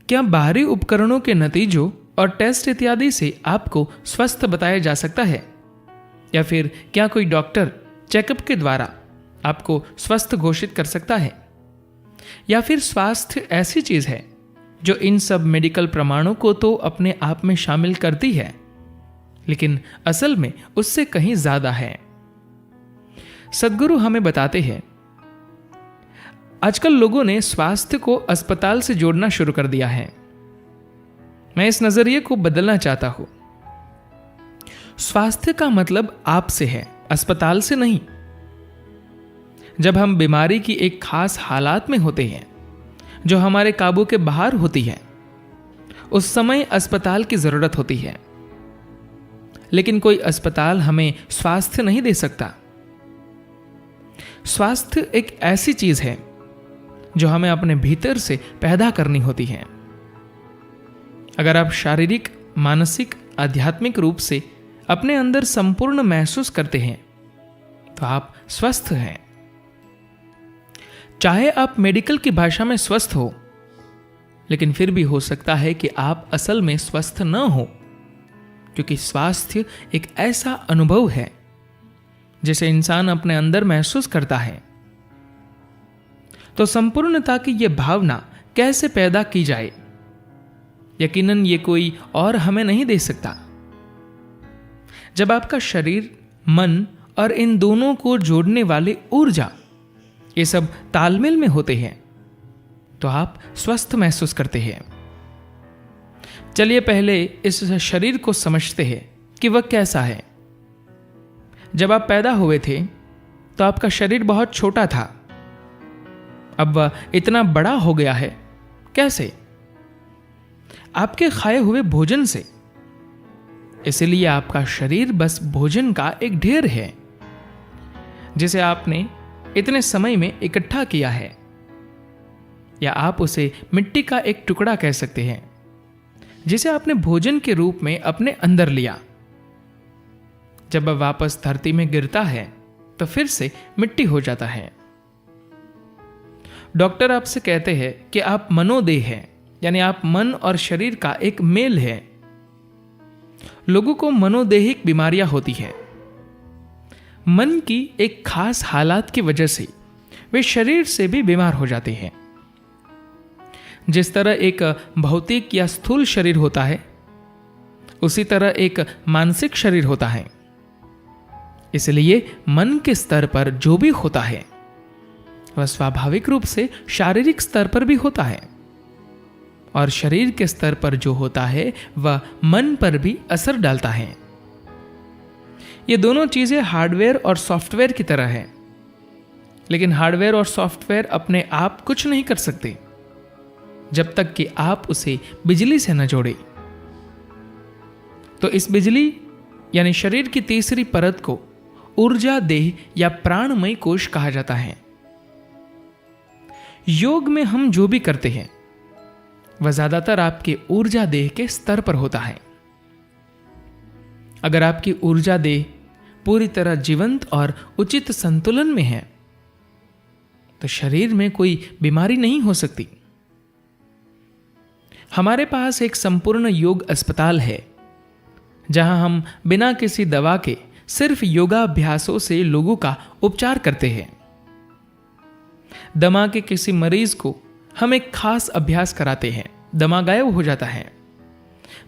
क्या बाहरी उपकरणों के नतीजों और टेस्ट इत्यादि से आपको स्वस्थ बताया जा सकता है? या फिर क्या कोई डॉक्टर चेकअप के द्वारा आपको स्वस्थ घोषित कर सकता है? या फिर स्वास्थ्य ऐसी चीज है जो इन सब मेडिकल प्रमाणों को तो अपने आप में शामिल करती है, लेकिन असल में उससे कहीं ज्यादा है। सद्गुरु हमें बताते हैं, आजकल लोगों ने स्वास्थ्य को अस्पताल से जोड़ना शुरू कर दिया है। मैं इस नजरिए को बदलना चाहता हूं। स्वास्थ्य का मतलब आपसे है, अस्पताल से नहीं। जब हम बीमारी की एक खास हालात में होते हैं जो हमारे काबू के बाहर होती है, उस समय अस्पताल की जरूरत होती है। लेकिन कोई अस्पताल हमें स्वास्थ्य नहीं दे सकता। स्वास्थ्य एक ऐसी चीज है जो हमें अपने भीतर से पैदा करनी होती है। अगर आप शारीरिक, मानसिक, आध्यात्मिक रूप से अपने अंदर संपूर्ण महसूस करते हैं तो आप स्वस्थ हैं। चाहे आप मेडिकल की भाषा में स्वस्थ हो, लेकिन फिर भी हो सकता है कि आप असल में स्वस्थ न हो, क्योंकि स्वास्थ्य एक ऐसा अनुभव है जिसे इंसान अपने अंदर महसूस करता है। तो संपूर्णता की यह भावना कैसे पैदा की जाए? यकीनन ये कोई और हमें नहीं दे सकता। जब आपका शरीर, मन और इन दोनों को जोड़ने वाले ऊर्जा ये सब तालमेल में होते हैं तो आप स्वस्थ महसूस करते हैं। चलिए पहले इस शरीर को समझते हैं कि वह कैसा है। जब आप पैदा हुए थे तो आपका शरीर बहुत छोटा था। अब वह इतना बड़ा हो गया है। कैसे? आपके खाए हुए भोजन से। इसलिए आपका शरीर बस भोजन का एक ढेर है जिसे आपने इतने समय में इकट्ठा किया है, या आप उसे मिट्टी का एक टुकड़ा कह सकते हैं जिसे आपने भोजन के रूप में अपने अंदर लिया। जब वह वापस धरती में गिरता है तो फिर से मिट्टी हो जाता है। डॉक्टर आपसे कहते हैं कि आप मनोदेह हैं, यानी आप मन और शरीर का एक मेल है। लोगों को मनोदेहिक बीमारियां होती हैं। मन की एक खास हालात की वजह से वे शरीर से भी बीमार हो जाते हैं। जिस तरह एक भौतिक या स्थूल शरीर होता है, उसी तरह एक मानसिक शरीर होता है। इसलिए मन के स्तर पर जो भी होता है वह स्वाभाविक रूप से शारीरिक स्तर पर भी होता है, और शरीर के स्तर पर जो होता है वह मन पर भी असर डालता है। ये दोनों चीजें हार्डवेयर और सॉफ्टवेयर की तरह है, लेकिन हार्डवेयर और सॉफ्टवेयर अपने आप कुछ नहीं कर सकते जब तक कि आप उसे बिजली से न जोड़े। तो इस बिजली यानी शरीर की तीसरी परत को ऊर्जा देह या प्राणमय कोश कहा जाता है। योग में हम जो भी करते हैं वह ज्यादातर आपके ऊर्जा देह के स्तर पर होता है। अगर आपकी ऊर्जा देह पूरी तरह जीवंत और उचित संतुलन में है तो शरीर में कोई बीमारी नहीं हो सकती। हमारे पास एक संपूर्ण योग अस्पताल है जहां हम बिना किसी दवा के सिर्फ योगाभ्यासों से लोगों का उपचार करते हैं। दमा के किसी मरीज को हम एक खास अभ्यास कराते हैं, दमा गायब हो जाता है।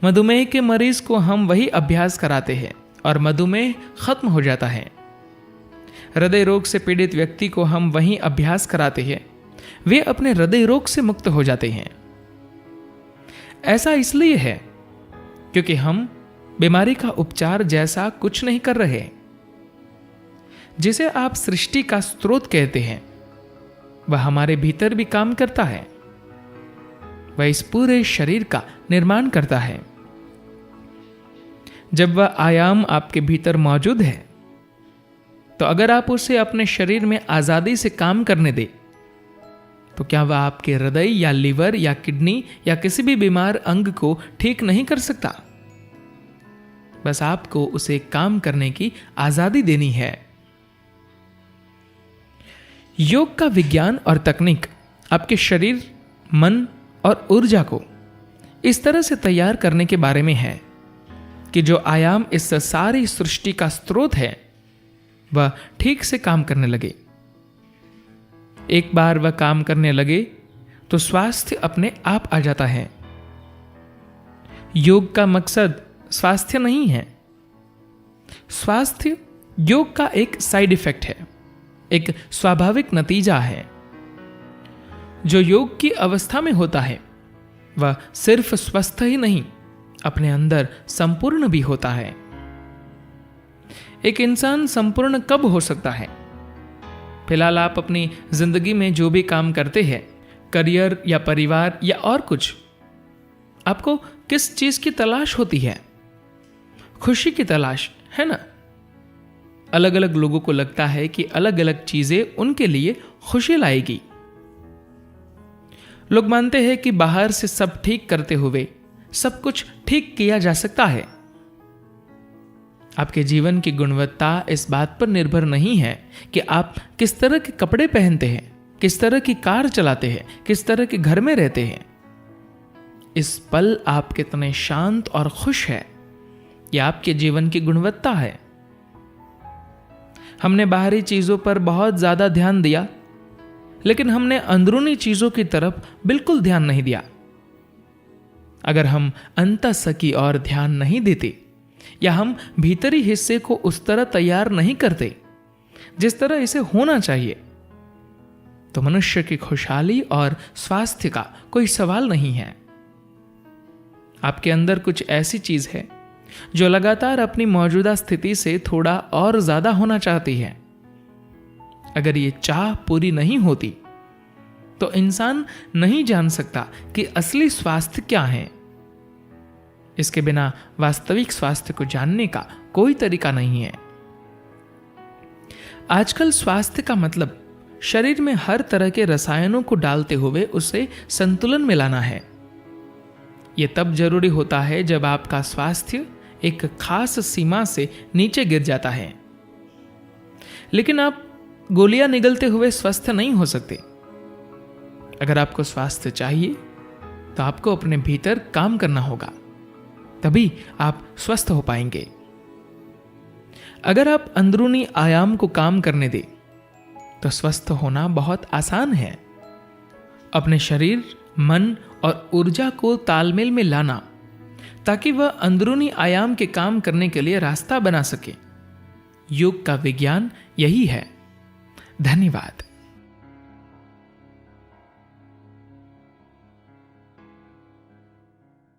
मधुमेह के मरीज को हम वही अभ्यास कराते हैं और मधुमेह खत्म हो जाता है। हृदय रोग से पीड़ित व्यक्ति को हम वही अभ्यास कराते हैं, वे अपने हृदय रोग से मुक्त हो जाते हैं। ऐसा इसलिए है क्योंकि हम बीमारी का उपचार जैसा कुछ नहीं कर रहे। जिसे आप सृष्टि का स्रोत कहते हैं वह हमारे भीतर भी काम करता है। वह इस पूरे शरीर का निर्माण करता है। जब वह आयाम आपके भीतर मौजूद है तो अगर आप उसे अपने शरीर में आजादी से काम करने दे तो क्या वह आपके हृदय या लीवर या किडनी या किसी भी बीमार अंग को ठीक नहीं कर सकता? बस आपको उसे काम करने की आजादी देनी है। योग का विज्ञान और तकनीक आपके शरीर, मन और ऊर्जा को इस तरह से तैयार करने के बारे में है कि जो आयाम इस सारी सृष्टि का स्रोत है वह ठीक से काम करने लगे। एक बार वह काम करने लगे तो स्वास्थ्य अपने आप आ जाता है। योग का मकसद स्वास्थ्य नहीं है। स्वास्थ्य योग का एक साइड इफेक्ट है, एक स्वाभाविक नतीजा है। जो योग की अवस्था में होता है वह सिर्फ स्वस्थ ही नहीं, अपने अंदर संपूर्ण भी होता है। एक इंसान संपूर्ण कब हो सकता है? फिलहाल आप अपनी जिंदगी में जो भी काम करते हैं, करियर या परिवार या और कुछ, आपको किस चीज की तलाश होती है? खुशी की तलाश, है ना? अलग अलग लोगों को लगता है कि अलग अलग चीजें उनके लिए खुशी लाएगी। लोग मानते हैं कि बाहर से सब ठीक करते हुए सब कुछ ठीक किया जा सकता है। आपके जीवन की गुणवत्ता इस बात पर निर्भर नहीं है कि आप किस तरह के कपड़े पहनते हैं, किस तरह की कार चलाते हैं, किस तरह के घर में रहते हैं। इस पल आप कितने शांत और खुश हैं, यह आपके जीवन की गुणवत्ता है। हमने बाहरी चीजों पर बहुत ज्यादा ध्यान दिया, लेकिन हमने अंदरूनी चीजों की तरफ बिल्कुल ध्यान नहीं दिया। अगर हम अंतस की ओर ध्यान नहीं देते या हम भीतरी हिस्से को उस तरह तैयार नहीं करते जिस तरह इसे होना चाहिए, तो मनुष्य की खुशहाली और स्वास्थ्य का कोई सवाल नहीं है। आपके अंदर कुछ ऐसी चीज है जो लगातार अपनी मौजूदा स्थिति से थोड़ा और ज्यादा होना चाहती है। अगर ये चाह पूरी नहीं होती तो इंसान नहीं जान सकता कि असली स्वास्थ्य क्या है। इसके बिना वास्तविक स्वास्थ्य को जानने का कोई तरीका नहीं है। आजकल स्वास्थ्य का मतलब शरीर में हर तरह के रसायनों को डालते हुए उसे संतुलन में लाना है। यह तब जरूरी होता है जब आपका स्वास्थ्य एक खास सीमा से नीचे गिर जाता है। लेकिन आप गोलियां निगलते हुए स्वस्थ नहीं हो सकते। अगर आपको स्वास्थ्य चाहिए तो आपको अपने भीतर काम करना होगा, तभी आप स्वस्थ हो पाएंगे। अगर आप अंदरूनी आयाम को काम करने दें तो स्वस्थ होना बहुत आसान है। अपने शरीर, मन और ऊर्जा को तालमेल में लाना ताकि वह अंदरूनी आयाम के काम करने के लिए रास्ता बना सके। योग का विज्ञान यही है। धन्यवाद।